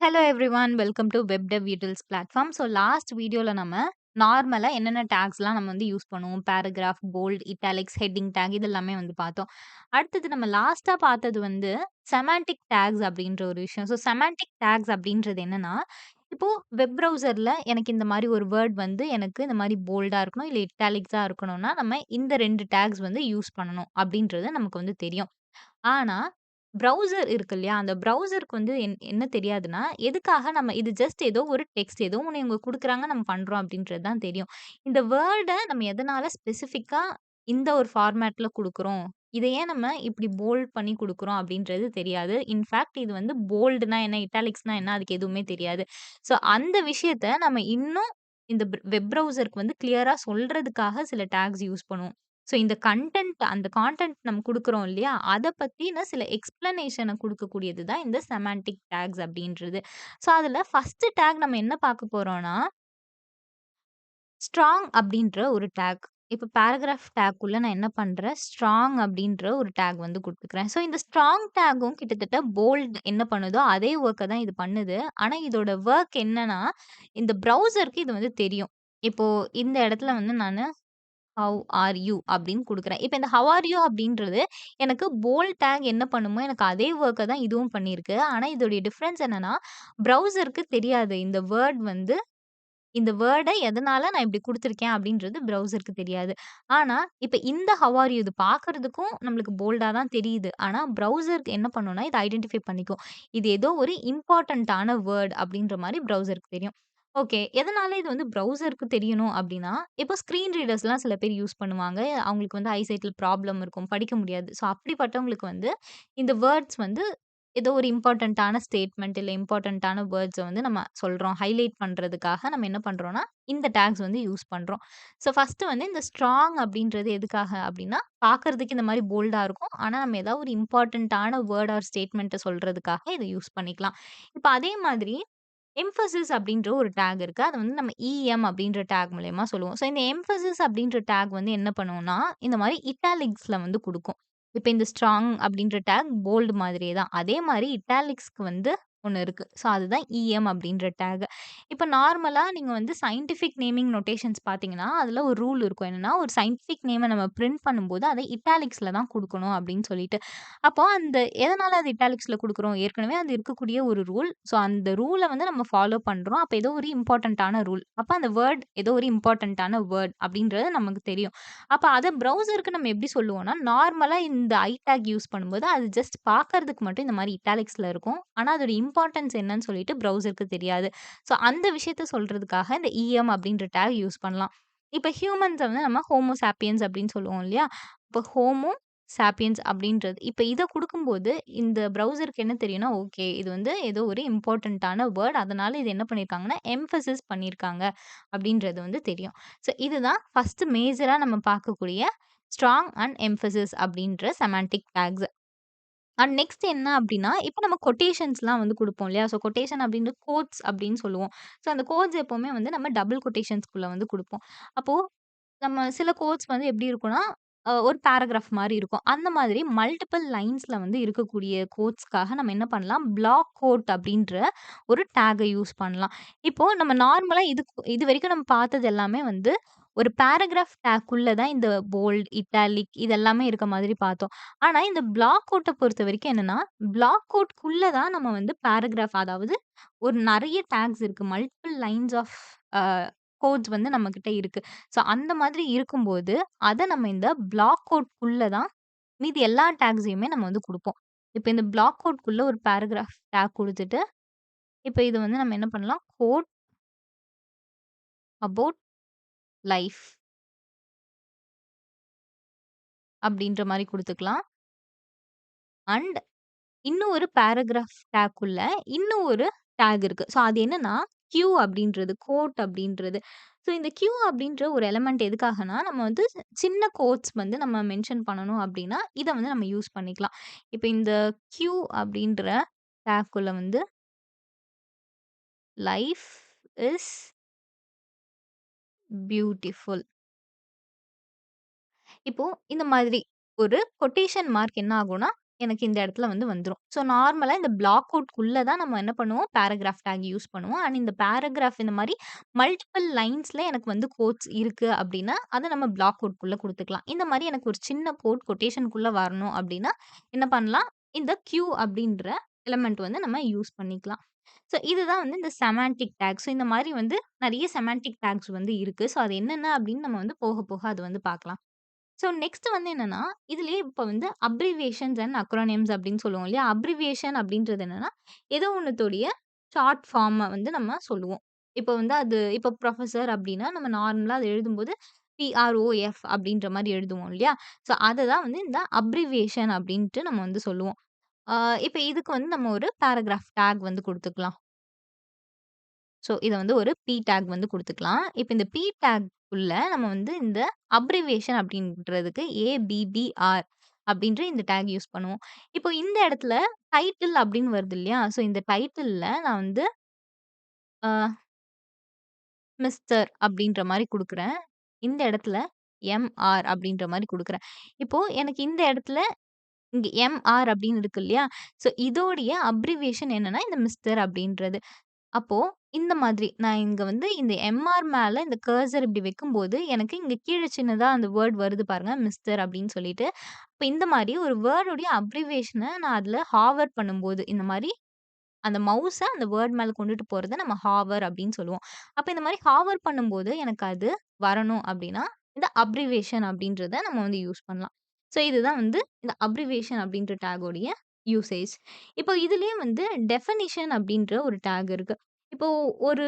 Hello everyone. Welcome to web dev utils platform. So last வீடியோல நம்ம நார்மலா என்னென்ன டேக்ஸ்லாம் நம்ம வந்து யூஸ் பண்ணுவோம். Paragraph, bold, italics, heading tag இது எல்லாமே வந்து பார்த்தோம். அடுத்தது நம்ம லாஸ்ட்டா பார்த்தது வந்து செமான்டிக் டேக்ஸ் அப்படின்ற ஒரு விஷயம். ஸோ செமான்டிக் டேக்ஸ் அப்படின்றது என்னன்னா, இப்போ வெப் ப்ரௌசர்ல எனக்கு இந்த மாரி ஒரு வேர்ட் வந்து எனக்கு இந்த மாரி போல்டா இருக்கணும், இல்ல இட்டாலிக்ஸா இருக்கணும்னா, நம்ம இந்த 2 டேக்ஸ் வந்து யூஸ் பண்ணணும் அப்படின்றது நமக்கு வந்து தெரியும். ஆனா, ப்ரௌசர் இருக்கு இல்லையா? அந்த ப்ரௌசருக்கு வந்து என்ன தெரியாதுன்னா, எதுக்காக நம்ம இது ஜஸ்ட் ஏதோ ஒரு டெக்ஸ்ட் ஏதோ ஒண்ணு இவங்க குடுக்குறாங்க, நம்ம பண்றோம் அப்படின்றது தான் தெரியும். இந்த வேர்ட நம்ம எதனால ஸ்பெசிஃபிக்கா இந்த ஒரு ஃபார்மேட்ல குடுக்குறோம். இத ஏன் நம்ம இப்படி போல்ட் பண்ணி குடுக்குறோம் அப்படின்றது தெரியாது. இன்ஃபாக்ட் இது வந்து போல்டுனா என்ன? இட்டாலிக்ஸ்னா என்ன? அதுக்கு எதுவுமே தெரியாது. ஸோ அந்த விஷயத்த நம்ம இன்னும் இந்த வெப் ப்ரௌசருக்கு வந்து கிளியரா சொல்றதுக்காக சில டாக்ஸ் யூஸ் பண்ணுவோம். ஸோ இந்த அந்த கான்டென்ட் நம்ம குடுக்குறோம் இல்லையா? அத பத்தின சில எக்ஸ்ப்ளனேஷன குடுக்கக்கூடியது தான் இந்த செமான்டிக் டாக்ஸ் அப்படின்றது. ஸோ அதுல ஃபர்ஸ்ட் டாக் நம்ம என்ன பார்க்க போறோம்னா, ஸ்ட்ராங் அப்படின்ற ஒரு டாக். இப்ப பேராகிராஃப் டாக்குள்ள நான் என்ன பண்றேன், ஸ்ட்ராங் அப்படின்ற ஒரு டாக் வந்து குடுத்துக்கிறேன். ஸோ இந்த ஸ்ட்ராங் டாகும் கிட்டத்தட்ட போல்ட் என்ன பண்ணுதோ, அதே வொர்க்க தான் இது பண்ணுது. ஆனா இதோட வொர்க் என்னன்னா, இந்த ப்ரௌசருக்கு இது வந்து தெரியும். இப்போ இந்த இடத்துல வந்து நானு ஹவ் ஆர் யூ அப்படின்னு குடுக்குறேன். இப்ப இந்த ஹவ் ஆர் யூ அப்படின்றது எனக்கு போல்ட் டாக் என்ன பண்ணுமோ, எனக்கு அதே வொர்க்க தான் இதுவும் பண்ணியிருக்கு. ஆனா இதோடைய டிஃபரன்ஸ் என்னன்னா, ப்ரௌசருக்கு தெரியாது. இந்த வேர்ட எதனால நான் இப்படி குடுத்துருக்கேன் அப்படின்றது ப்ரௌசருக்கு தெரியாது. ஆனா, இப்ப இந்த ஹவ் ஆர் யூ இது பார்க்கறதுக்கும் நம்மளுக்கு போல்டா தான் தெரியுது. ஆனா, ப்ரௌசருக்கு என்ன பண்ணும்னா, இத ஐடென்டிஃபை பண்ணிக்கும். இது ஏதோ ஒரு இம்பார்ட்டன்ட்டான வேர்ட் அப்படின்ற மாரி ப்ரௌசருக்கு தெரியும். ஓகே. எதனால இது வந்து ப்ரௌசருக்கு தெரியணும் அப்படின்னா, இப்போ ஸ்க்ரீன் ரீடர்ஸ்லாம் சில பேர் யூஸ் பண்ணுவாங்க. அவங்களுக்கு வந்து ஐசைட்ல ப்ராப்ளம் இருக்கும். படிக்க முடியாது. ஸோ அப்படிப்பட்டவங்களுக்கு வந்து இந்த வேர்ட்ஸ் வந்து ஏதோ ஒரு இம்பார்ட்டன்ட்டான ஸ்டேட்மெண்ட் இல்ல இம்பார்ட்டன்ட்டான வேர்ட்ஸ வந்து நம்ம சொல்றோம். ஹைலைட் பண்றதுக்காக நம்ம என்ன பண்றோம்னா, இந்த டாக்ஸ் வந்து யூஸ் பண்றோம். ஸோ ஃபர்ஸ்ட்டு வந்து இந்த ஸ்ட்ராங் அப்படின்றது எதுக்காக அப்படின்னா, பார்க்கறதுக்கு இந்த மாரி போல்டா இருக்கும். ஆனா, நம்ம ஏதாவது ஒரு இம்பார்ட்டன்ட்டான வேர்ட் ஆர் ஸ்டேட்மெண்ட்ட சொல்றதுக்காக இத யூஸ் பண்ணிக்கலாம். இப்ப அதே மாதிரி எம்பசிஸ் அப்படின்ற ஒரு டாக் இருக்கு. அத வந்து நம்ம அப்படின்ற டாக் மூலியமா சொல்லுவோம். ஸோ இந்த எம்பசிஸ் அப்படின்ற டாக் வந்து என்ன பண்ணும்னா, இந்த மாரி இட்டாலிக்ஸ்ல வந்து குடுக்கும். இப்ப இந்த ஸ்ட்ராங் அப்படின்ற டாக் போல்ட் மாதிரியே தான். அதே மாரி இட்டாலிக்ஸ்க்கு வந்து ஒண்ணு இருக்கு. ஸோ அதுதான் அப்படின்ற டாக். இப்ப நார்மலா நீங்க வந்து சயன்டிஃபிக் நேமிங் நோட்டேஷன்ஸ் பார்த்தீங்கன்னா, அதுல ஒரு ரூல் இருக்கும். என்னன்னா, ஒரு சயன்டிஃபிக் நேம நம்ம பிரிண்ட் பண்ணும்போது அத இட்டாலிக்ஸ்ல தான் குடுக்கணும் அப்படின்னு சொல்லிட்டு. அப்போ அந்த எதனால அது இட்டாலிக்ஸ்ல குடுக்குறோம்? ஏற்கனவே அது இருக்கக்கூடிய ஒரு ரூல். ஸோ அந்த ரூல வந்து நம்ம ஃபாலோ பண்றோம். அப்ப ஏதோ ஒரு இம்பார்ட்டன்ட்டான ரூல். அப்ப அந்த வேர்ட் ஏதோ ஒரு இம்பார்ட்டன்ட்டான வேர்ட் அப்படின்றது நமக்கு தெரியும். அப்ப அத ப்ரௌசருக்கு நம்ம எப்படி சொல்லுவோம்னா, நார்மலா இந்த டாக் யூஸ் பண்ணும்போது அது ஜஸ்ட் பார்க்கறதுக்கு மட்டும் இந்த மாரி இட்டாலிக்ஸ்ல இருக்கும். ஆனா அதோட இம்பார்ட்டன்ஸ் என்னன்னு சொல்லிட்டு ப்ரௌசருக்கு தெரியாது. ஸோ அந்த விஷயத்த சொல்றதுக்காக இந்த அப்படின்ற டாக் யூஸ் பண்ணலாம். இப்ப ஹியூமன்ஸ வந்து நம்ம ஹோமோ சாப்பியன்ஸ் அப்படின்னு சொல்லுவோம் இல்லையா? இப்ப ஹோமோ சாப்பியன்ஸ் அப்படின்றது. இப்ப இத குடுக்கும்போது, இந்த ப்ரௌசருக்கு என்ன தெரியும்னா, ஓகே இது வந்து ஏதோ ஒரு இம்பார்ட்டன்ட்டான வேர்ட். அதனால இது என்ன பண்ணியிருக்காங்கன்னா, எம்பசிஸ் பண்ணியிருக்காங்க அப்படின்றது வந்து தெரியும். ஸோ இதுதான் ஃபர்ஸ்ட் மேஜரா நம்ம பார்க்கக்கூடிய ஸ்ட்ராங் அண்ட் எம்பசிஸ் அப்படின்ற செமான்டிக் டாக்ஸ். அண்ட் நெக்ஸ்ட் என்ன அப்படின்னா, இப்ப நம்ம கொட்டேஷன்ஸ்லாம் வந்து குடுப்போம் இல்லையா? ஸோ கொட்டேஷன் அப்படின்றது கோட்ஸ் அப்படின்னு சொல்லுவோம். ஸோ அந்த கோட்ஸ் எப்பவுமே வந்து நம்ம டபுள் கொட்டேஷன்ஸ்குள்ள வந்து குடுப்போம். அப்போ நம்ம சில கோட்ஸ் வந்து எப்படி இருக்கும்னா, ஒரு பேராகிராஃப் மாரி இருக்கும். அந்த மாதிரி மல்டிபிள் லைன்ஸ்ல வந்து இருக்கக்கூடிய கோட்ஸ்க்காக நம்ம என்ன பண்ணலாம், பிளாக் கோட் அப்படின்ற ஒரு டாக்க யூஸ் பண்ணலாம். இப்போ நம்ம நார்மலா இதுவரைக்கும் நம்ம பார்த்தது எல்லாமே வந்து ஒரு பேராகிராஃப் டாக்குள்ள தான் இந்த போல்ட், இட்டாலிக் இது எல்லாமே இருக்க மாதிரி பார்த்தோம். ஆனா இந்த பிளாக் கோட்ட பொறுத்தவரைக்கும் என்னன்னா, பிளாக் கோட்குள்ள தான் நம்ம வந்து பேராகிராஃப் அதாவது ஒரு நெறைய டாக்ஸ் இருக்கு. Multiple lines of a codes வந்து நம்மகிட்ட இருக்கு. ஸோ அந்த மாதிரி இருக்கும்போது, அத நம்ம இந்த பிளாக் கோட்குள்ள தான் மீதி எல்லா டாக்ஸையுமே நம்ம வந்து குடுப்போம். இப்ப இந்த பிளாக் கோட்குள்ள ஒரு பேராகிராஃப் டாக் குடுத்துட்டு, இப்ப இது வந்து நம்ம என்ன பண்ணலாம், கோட் அபௌட் லைஃப் அப்படின்ற மாரி குடுத்துக்கலாம். அண்ட் இன்னும் ஒரு பேராகிராஃப் டாக்குள்ள இன்னும் ஒரு டாக் இருக்கு. ஸோ அது என்னன்னா, கியூ அப்படின்றது, கோட் அப்படின்றது. ஸோ இந்த கியூ அப்படின்ற ஒரு எலிமெண்ட் எதுக்காகனா, நம்ம வந்து சின்ன கோட்ஸ் வந்து நம்ம மென்ஷன் பண்ணணும் அப்படின்னா, இத வந்து நம்ம யூஸ் பண்ணிக்கலாம். இப்ப இந்த கியூ அப்படின்ற டாக்குள்ள வந்து லைஃப் இஸ் பியூட்டிஃபுல். இப்போ இந்த மாதிரி ஒரு கொட்டேஷன் மார்க் என்ன ஆகும்னா, எனக்கு இந்த இடத்துல வந்து வந்துரும். ஸோ நார்மலா இந்த ப்ளாக் கோட்குள்ள தான் நம்ம என்ன பண்ணுவோம், பேராகிராஃப் டாக் யூஸ் பண்ணுவோம். அண்ட் இந்த பேராகிராஃப் இந்த மாரி மல்டிபிள் லைன்ஸ்ல எனக்கு வந்து கோட்ஸ் இருக்கு அப்டின்னா, அத நம்ம ப்ளாக் கோட்குள்ள குடுத்துக்கலாம். இந்த மாரி எனக்கு ஒரு சின்ன கோட் கொட்டேஷன்க்குள்ள வரணும் அப்டின்னா, என்ன பண்ணலாம், இந்த கியூ அப்டின்ற எலிமெண்ட் வந்து நம்ம யூஸ் பண்ணிக்கலாம். ஸோ இதுதான் வந்து இந்த செமான்டிக் டாக். ஸோ இந்த மாரி வந்து நெறைய செமான்டிக் டாக்ஸ் வந்து இருக்கு. ஸோ அது என்னென்ன அப்டின்னு நம்ம வந்து போக போக அது வந்து பார்க்கலாம். ஸோ நெக்ஸ்ட் வந்து என்னன்னா, இதுலயே இப்ப வந்து அப்ரிவியேஷன்ஸ் அண்ட் அக்ரோனிம்ஸ் அப்படின்னு சொல்லுவோம் இல்லையா? அப்ரிவியேஷன் அப்படின்றது என்னன்னா, ஏதோ ஒண்ணுத்துடைய ஷார்ட் ஃபார்ம வந்து நம்ம சொல்லுவோம். இப்ப வந்து அது இப்ப புரொஃபசர் அப்படின்னா, நம்ம நார்மலா அத எழுதும்போது PROF அப்படின்ற மாரி எழுதுவோம் இல்லையா? ஸோ அததான் வந்து இந்த அப்ரிவியேஷன் அப்படின்ட்டு நம்ம வந்து சொல்லுவோம். ஆ இப்ப இதுக்கு வந்து நம்ம ஒரு பேராகிராஃப் டாக் வந்து குடுத்துக்கலாம். ஸோ, இத வந்து ஒரு பி டாக் வந்து குடுத்துக்கலாம். இப்ப இந்த பி டாக் உள்ள நம்ம வந்து இந்த அப்ரிவியேஷன் அப்படின்றதுக்கு ABBR அப்படின்ற இந்த டாக் யூஸ் பண்ணுவோம். இப்போ இந்த இடத்துல டைட்டில் அப்படின்னு வருது இல்லையா? ஸோ, இந்த டைட்டில்ல நான் வந்து அ மிஸ்டர் அப்படின்ற மாரி குடுக்குறேன். இந்த இடத்துல MR அப்படின்ற மாரி குடுக்குறேன். இப்போ எனக்கு இந்த இடத்துல இங்க MR அப்படின்னு இருக்கு இல்லையா? ஸோ, இதோடைய அப்ரிவியேஷன் என்னன்னா, இந்த மிஸ்டர் அப்படின்றது. அப்போ இந்த மாதிரி நான் இங்க வந்து இந்த எம்ஆர் மேல இந்த கர்சர் இப்படி வைக்கும்போது, எனக்கு இங்க கீழ சின்னதா அந்த வேர்ட் வருது பாருங்க, மிஸ்டர் அப்படின்னு சொல்லிட்டு. அப்ப இந்த மாரி ஒரு வேர்டுடைய அப்ரிவியேஷன நான் அதுல ஹாவர் பண்ணும்போது, இந்த மாரி அந்த மவுஸ அந்த வேர்ட் மேல கொண்டுட்டு போறத நம்ம ஹாவர் அப்படின்னு சொல்லுவோம். அப்ப இந்த மாரி ஹாவர் பண்ணும்போது எனக்கு அது வரணும் அப்படின்னா, இந்த அப்ரிவியேஷன் அப்படின்றத நம்ம வந்து யூஸ் பண்ணலாம். ஸோ இதுதான் வந்து இந்த அப்ரிவியேஷன் அப்படின்ற டாகோடைய யூசேஜ். இப்போ இதுலயே வந்து டெஃபனிஷன் அப்படின்ற ஒரு டாக் இருக்கு. இப்போ ஒரு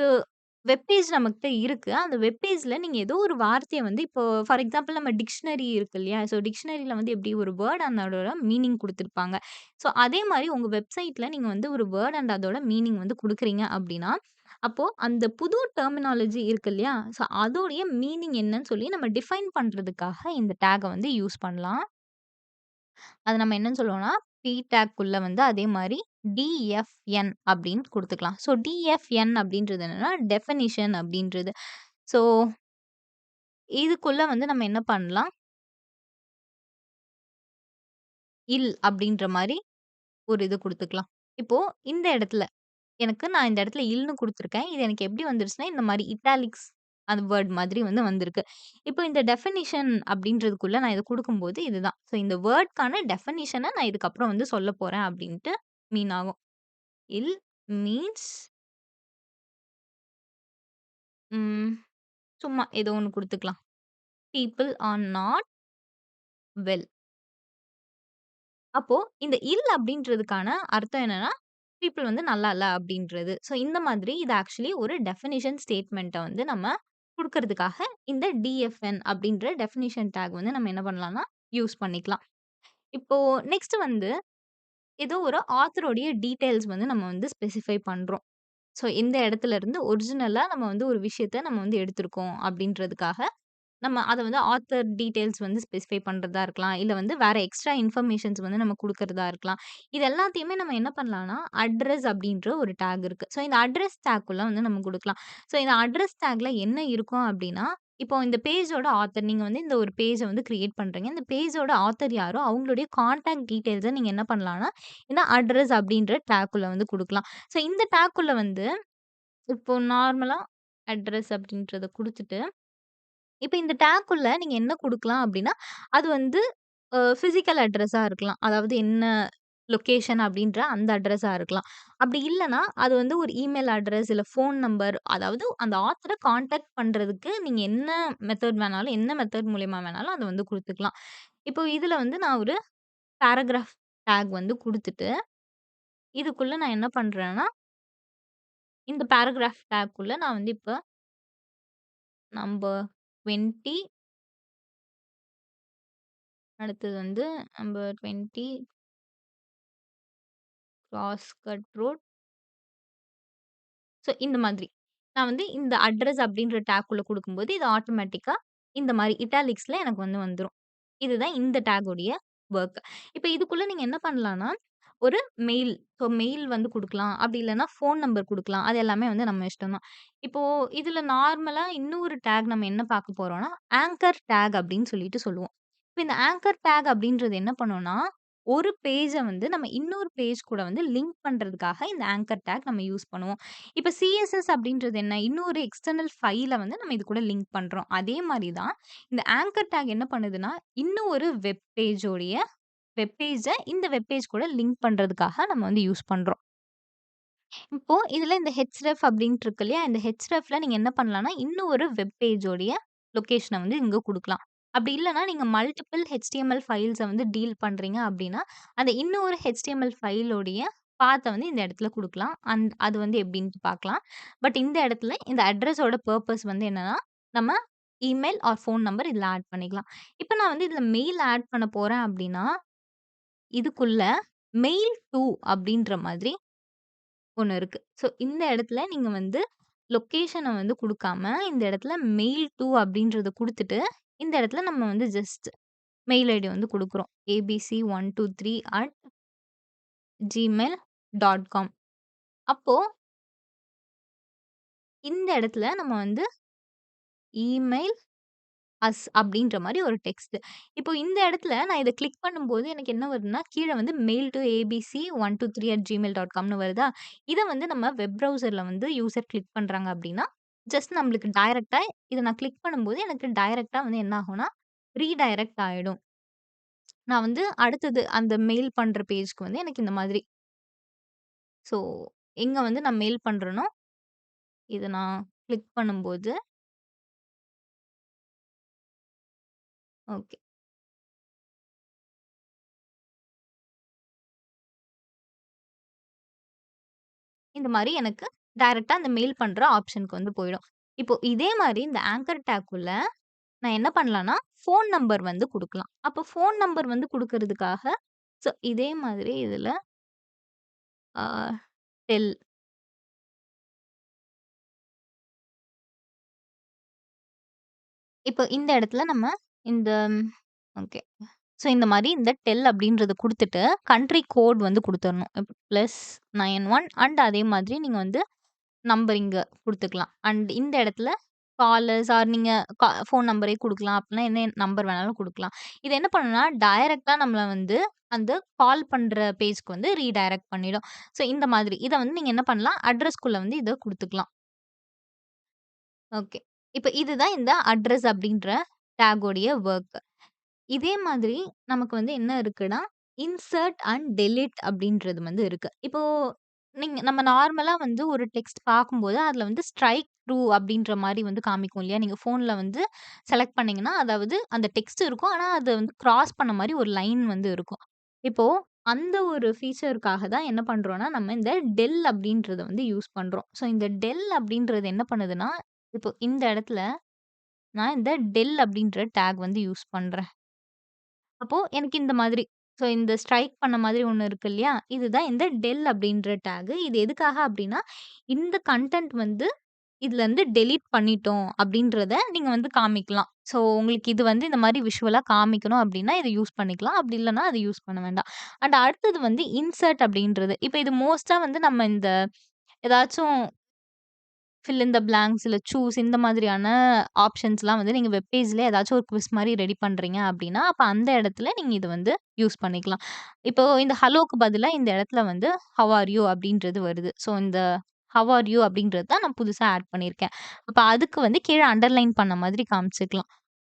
வெப் பேஜ் நம்மகிட்ட இருக்கு. அந்த வெப் பேஜ்ல நீங்க ஏதோ ஒரு வார்த்தைய வந்து இப்போ ஃபார் எக்ஸாம்பிள் நம்ம டிக்ஷனரி இருக்கு இல்லையா? ஸோ டிக்ஷனரில வந்து எப்படி ஒரு வேர்ட் அண்ட் அதோட மீனிங் குடுத்திருப்பாங்க. ஸோ, அதே மாரி உங்க வெப்சைட்ல நீங்க வந்து ஒரு வேர்ட் அண்ட் அதோட மீனிங் வந்து குடுக்குறீங்க அப்டின்னா, அப்போ அந்த புது டெர்மினாலஜி இருக்கு இல்லையா? ஸோ, அதோடைய மீனிங் என்னன்னு சொல்லி நம்ம டிஃபைன் பண்றதுக்காக இந்த டாக்க வந்து யூஸ் பண்ணலாம். அது நம்ம என்னன்னு சொல்லுவோம்னா, பி டாக்குள்ள வந்து அதே மாரி டிஎஃப்என் அப்டின்னு குடுத்துக்கலாம். ஸோ, டிஎஃப்என் அப்டின்றது என்னன்னா, டெஃபனிஷன் அப்டின்றது. ஸோ, இதுக்குள்ள வந்து நம்ம என்ன பண்ணலாம், அப்டின்ற மாரி ஒரு இது குடுத்துக்கலாம். இப்போ இந்த இடத்துல நான் இந்த இடத்துல இல்ன்னு குடுத்துருக்கேன். இது எனக்கு எப்படி வந்துருச்சுன்னா, இந்த மாரி இட்டாலிக்ஸ் அந்த வேர்ட் மாதிரி வந்து வந்திருக்கு. இப்போ இந்த டெஃபினிஷன் அப்படின்றதுக்குள்ள நான் இத குடுக்கும்போது இதுதான். ஸோ இந்த வேர்ட்க்கான டெஃபினிஷன நான் இதுக்கப்புறம் வந்து சொல்லப் போறேன் அப்படின்ட்டு மீன் ஆகும். இல் மீன்ஸ் ம் சும்மா ஏதோ ஒண்ணு குடுத்துக்கலாம். People are not well. அப்போ இந்த அப்படின்றதுக்கான அர்த்தம் என்னன்னா, பீப்பிள் வந்து நல்லா இல்ல அப்படின்றது. ஸோ இந்த மாதிரி இது ஆக்சுவலி ஒரு டெஃபினிஷன் ஸ்டேட்மெண்ட்ட வந்து நம்ம குடுக்கறதுக்காக இந்த டிஎஃப்என் அப்படின்ற டெஃபினிஷன் டாக் வந்து நம்ம என்ன பண்ணலாம்னா, யூஸ் பண்ணிக்கலாம். இப்போ நெக்ஸ்ட் வந்து ஏதோ ஒரு ஆத்தரோடைய டீட்டெயில்ஸ் வந்து நம்ம வந்து ஸ்பெசிஃபை பண்றோம். ஸோ இந்த இடத்துல இருந்து ஒரிஜினலா நம்ம வந்து ஒரு விஷயத்த நம்ம வந்து எடுத்திருக்கோம் அப்படின்றதுக்காக நம்ம அத வந்து ஆத்தர் டீட்டெயில்ஸ் வந்து ஸ்பெசிஃபை பண்றதா இருக்கலாம். இல்ல வந்து வேற எக்ஸ்ட்ரா இன்ஃபர்மேஷன்ஸ் வந்து நம்ம குடுக்கறதா இருக்கலாம். இது எல்லாத்தையுமே நம்ம என்ன பண்ணலாம்னா, அட்ரஸ் அப்டின்ற ஒரு டாக் இருக்கு. ஸோ இந்த அட்ரஸ் டாக்குள்ள வந்து நம்ம குடுக்கலாம். ஸோ இந்த அட்ரஸ் டாக்ல என்ன இருக்கும் அப்டின்னா, இப்போ இந்த பேஜோட ஆத்தர் நீங்க வந்து இந்த ஒரு பேஜ வந்து கிரியேட் பண்றீங்க. இந்த பேஜோட ஆத்தர் யாரோ அவங்களுடைய கான்டாக்ட் டீட்டெயில்ஸ நீங்க என்ன பண்ணலாம்னா, இந்த அட்ரஸ் அப்டின்ற டாக்குள்ள வந்து குடுக்கலாம். ஸோ இந்த டாக்குள்ள வந்து இப்போ நார்மலா அட்ரஸ் அப்டின்றத குடுத்துட்டு இப்ப இந்த டேக்குள்ள நீங்க என்ன குடுக்கலாம் அப்டின்னா, அது வந்து பிசிக்கல் அட்ரஸா இருக்கலாம். அதாவது என்ன லொகேஷன் அப்டின்ற அந்த அட்ரஸா இருக்கலாம். அப்டி இல்லன்னா, அது வந்து ஒரு இமெயில் அட்ரஸ் இல்ல ஃபோன் நம்பர் அதாவது அந்த ஆத்தர கான்டாக்ட் பண்றதுக்கு நீங்க என்ன மெத்தட் வேணாலும், என்ன மெத்தட் மூலியமா வேணாலும் அத வந்து குடுத்துக்கலாம். இப்போ இதுல வந்து நான் ஒரு பேராகிராஃப் டாக் வந்து குடுத்துட்டு, இதுக்குள்ள நான் என்ன பண்றேன்னா, இந்த பேராகிராஃப் டாக்குள்ள நான் வந்து இப்ப நம்பர் 20 அடுத்தது வந்து number 20 cross cut road. So இந்த மாதிரி. நான் வந்து இந்த அட்ரஸ் அப்டின்ற டேக்குள்ள குடுக்கும்போது, இது ஆட்டோமேட்டிக்கா இந்த மாரி இட்டாலிக்ஸ்ல எனக்கு வந்து வந்துரும். இதுதான் இந்த டேக்குடைய வொர்க். இப்ப இதுக்குள்ள நீங்க என்ன பண்ணலாம்னா, ஒரு மெயில். ஸோ மெயில் வந்து குடுக்கலாம். அப்டி இல்லன்னா ஃபோன் நம்பர் குடுக்கலாம். அது எல்லாமே வந்து நம்ம இஷ்டம் தான். இப்போ இதுல நார்மலா இன்னொரு டேக் நம்ம என்ன பார்க்க போறோம்னா, ஆங்கர் டேக் அப்டின்னு சொல்லிட்டு சொல்லுவோம். இப்ப இந்த ஆங்கர் டேக் அப்டின்றது என்ன பண்ணும்னா, ஒரு பேஜ வந்து நம்ம இன்னொரு பேஜ் கூட வந்து லிங்க் பண்றதுக்காக இந்த ஆங்கர் டேக் நம்ம யூஸ் பண்ணுவோம். இப்ப சிஎஸ்எஸ் அப்படின்றது என்ன? இன்னொரு எக்ஸ்டர்னல் ஃபைல வந்து நம்ம இது கூட லிங்க் பண்றோம். அதே மாரி தான் இந்த ஆங்கர் டேக் என்ன பண்ணுதுன்னா, இன்னும் ஒரு வெப் பேஜ இந்த வெப் பேஜ் கூட லிங்க் பண்றதுக்காக நம்ம வந்து யூஸ் பண்றோம். இப்போ இதுல இந்த ஹெச்ரெஃப் அப்படின்ட்டு இருக்கு இல்லையா? இந்த ஹெச்ரெஃப்ல நீங்க என்ன பண்ணலாம்னா, இன்னும் ஒரு வெப் பேஜோடைய லொகேஷன வந்து இங்க குடுக்கலாம். அப்படி இல்லன்னா, நீங்க மல்டிபிள் HTML ஃபைல்ஸ வந்து டீல் பண்றீங்க அப்படின்னா, அந்த இன்னொரு HTML ஃபைலோடைய பாத்த வந்து இந்த இடத்துல குடுக்கலாம். அது வந்து எப்படின்ட்டு பார்க்கலாம். பட் இந்த இடத்துல இந்த அட்ரஸோட பர்ப்பஸ் வந்து என்னன்னா, நம்ம இமெயில் ஆர் ஃபோன் நம்பர் இதுல ஆட் பண்ணிக்கலாம். இப்ப நான் வந்து இதுல மெயில் ஆட் பண்ண போறேன் அப்படின்னா, இதுக்குள்ள மெயில் டூ அப்படின்ற மாதிரி ஒண்ணு இருக்கு. ஸோ இந்த இடத்துல நீங்க வந்து லொகேஷன வந்து குடுக்காம, இந்த இடத்துல மெயில் டூ அப்படின்றத குடுத்துட்டு, இந்த இடத்துல நம்ம வந்து ஜஸ்ட் மெயில் ஐடி வந்து குடுக்குறோம். abc123@gmail.com. அப்போ இந்த இடத்துல நம்ம வந்து இமெயில் அஸ் அப்படின்ற மாரி ஒரு டெக்ஸ்ட். இப்போ இந்த இடத்துல நான் இத கிளிக் பண்ணும்போது எனக்கு என்ன வருதுன்னா, கீழ வந்து மெயில் டூ abc123@gmail.comனு வருதா? இத வந்து நம்ம வெப் ப்ரௌசர்ல வந்து யூசர் கிளிக் பண்றாங்க அப்படின்னா, ஜஸ்ட் நம்மளுக்கு டைரக்ட்டா இத நான் கிளிக் பண்ணும்போது எனக்கு டைரக்ட்டா வந்து என்ன ஆகும்னா, ரீடைரக்ட் ஆயிடும். நான் வந்து அடுத்தது அந்த மெயில் பண்ற பேஜ்க்கு வந்து எனக்கு இந்த மாதிரி ஸோ எங்க வந்து நான் மெயில் பண்றேனோ, இத நான் கிளிக் பண்ணும்போது ஓகே. இந்த மாரி எனக்கு டைரக்ட்டா அந்த மெயில் பண்ற ஆப்ஷனுக்கு வந்து போயிடும். இப்போ இதே மாரி இந்த ஆங்கர் டேக்குள்ள நான் என்ன பண்ணலான்னா, ஃபோன் நம்பர் வந்து குடுக்கலாம். அப்போ ஃபோன் நம்பர் வந்து குடுக்கறதுக்காக, ஸோ இதே மாதிரி இதுல ஆ டெல் இப்போ இந்த இடத்துல நம்ம இந்த ஓகே. ஸோ இந்த மாரி இந்த டெல் அப்படின்றத குடுத்துட்டு, கண்ட்ரி கோட் வந்து குடுத்துறணும். +91 அண்ட் அதே மாதிரி நீங்க வந்து நம்பர் இங்க குடுத்துக்கலாம். அண்ட் இந்த இடத்துல காலர்ஸ் ஆர் நீங்க ஃபோன் நம்பரே குடுக்கலாம். அப்படின்னா என்ன நம்பர் வேணாலும் குடுக்கலாம். இது என்ன பண்ணும்னா, டைரக்ட்டா நம்மள வந்து அந்த கால் பண்ற பேஜ்க்கு வந்து ரீடைரக்ட் பண்ணிடும். ஸோ இந்த மாதிரி. இத வந்து நீங்க என்ன பண்ணலாம், அட்ரஸ்க்குள்ள வந்து இத குடுத்துக்கலாம். ஓகே. இப்ப இதுதான் இந்த அட்ரஸ் அப்படின்ற டேக்கோடைய வொர்க். இதே மாதிரி நமக்கு வந்து என்ன இருக்குன்னா, இன்சர்ட் அண்ட் டெலீட் அப்படின்றது வந்து இருக்கு. இப்போ நம்ம நார்மலா வந்து ஒரு டெக்ஸ்ட் பார்க்கும்போது, அதுல வந்து ஸ்ட்ரைக் த்ரூ அப்படின்ற மாரி வந்து காமிக்கும் இல்லையா? நீங்க ஃபோன்ல வந்து செலக்ட் பண்ணீங்கன்னா, அதாவது அந்த டெக்ஸ்ட் இருக்கும். ஆனா, அத வந்து கிராஸ் பண்ண மாரி ஒரு லைன் வந்து இருக்கும். இப்போ அந்த ஒரு ஃபீச்சருக்காக தான் என்ன பண்றோம்னா, நம்ம இந்த டெல் அப்படின்றத வந்து யூஸ் பண்றோம். ஸோ இந்த டெல் அப்படின்றது என்ன பண்ணுதுன்னா, இப்போ இந்த இடத்துல நான் இந்த டெல் அப்படின்ற டேக் வந்து யூஸ் பண்றேன். அப்போ எனக்கு இந்த மாதிரி ஸோ இந்த ஸ்ட்ரைக் பண்ண மாதிரி ஒண்ணு இருக்கு இல்லையா? இதுதான் இந்த டெல் அப்படின்ற டேக். இது எதுக்காக அப்படின்னா, இந்த கன்டென்ட் வந்து இதுலருந்து டெலீட் பண்ணிட்டோம் அப்படின்றத நீங்க வந்து காமிக்கலாம். ஸோ உங்களுக்கு இது வந்து இந்த மாரி விஷுவலா காமிக்கணும் அப்படின்னா, இத யூஸ் பண்ணிக்கலாம். அப்படி இல்லன்னா அத யூஸ் பண்ண வேண்டாம். அண்ட் அடுத்தது வந்து இன்சர்ட் அப்படின்றது. இப்ப இது மோஸ்ட்டா வந்து நம்ம இந்த ஏதாச்சும் ஃபில் இன் த பிளாங்க்ஸ் இல்ல சூஸ் இந்த மாதிரியான ஆப்ஷன்ஸ்லாம் வந்து நீங்க வெப் பேஜ்ல ஏதாச்சும் ஒரு குவிஸ் மாரி ரெடி பண்றீங்க அப்டின்னா, அப்ப அந்த இடத்துல நீங்க இத வந்து யூஸ் பண்ணிக்கலாம். இப்போ இந்த ஹலோக்கு பதிலா இந்த இடத்துல வந்து ஹவ் ஆர் யூ அப்டின்றது வருது. ஸோ இந்த ஹவ் ஆர் யூ அப்டின்றது தான் நான் புதுசா ஆட் பண்ணியிருக்கேன். அப்ப அதுக்கு வந்து கீழ அண்டர்லைன் பண்ண மாதிரி காமிச்சுக்கலாம்.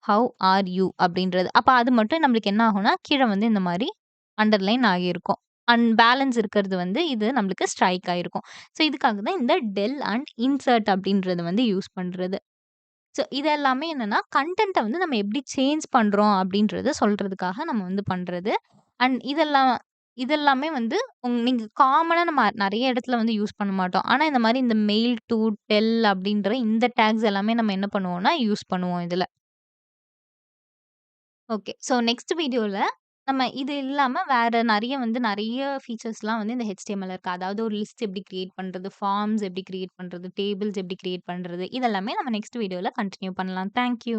ஹவ் ஆர் யூ அப்டின்றது. அப்ப அது மட்டும் நம்மளுக்கு என்ன ஆகும்னா, கீழ வந்து இந்த மாரி அண்டர்லைன் ஆகியிருக்கும். அண்ட் பேலன்ஸ் இருக்கிறது வந்து இது நம்மளுக்கு ஸ்ட்ரைக் ஆயிருக்கும். ஸோ இதுக்காக தான் இந்த டெல் அண்ட் இன்சர்ட் அப்டின்றது வந்து யூஸ் பண்றது. ஸோ இது எல்லாமே என்னன்னா, கன்டென்ட்ட வந்து நம்ம எப்படி சேஞ்ச் பண்றோம் அப்டின்றத சொல்றதுக்காக நம்ம வந்து பண்றது. அண்ட் இதெல்லாமே வந்து நீங்க காமனா நம்ம நெறைய இடத்துல வந்து யூஸ் பண்ண மாட்டோம். ஆனா இந்த மாரி இந்த மெயில் டூ டெல் அப்டின்ற இந்த டேக்ஸ் எல்லாமே நம்ம என்ன பண்ணுவோம்னா, யூஸ் பண்ணுவோம் இதுல. ஓகே. ஸோ நெக்ஸ்ட் வீடியோல நம்ம இது இல்லாம வேற நெறைய ஃபீச்சர்ஸ்லாம் வந்து இந்த HTMLல இருக்கு. அதாவது ஒரு லிஸ்ட் எப்படி கிரியேட் பண்றது, ஃபார்ம்ஸ் எப்படி கிரியேட் பண்றது, டேபிள்ஸ் எப்படி கிரியேட் பண்றது, இதெல்லாமே நம்ம நெக்ஸ்ட் வீடியோல கன்டின்யூ பண்ணலாம். Thank you.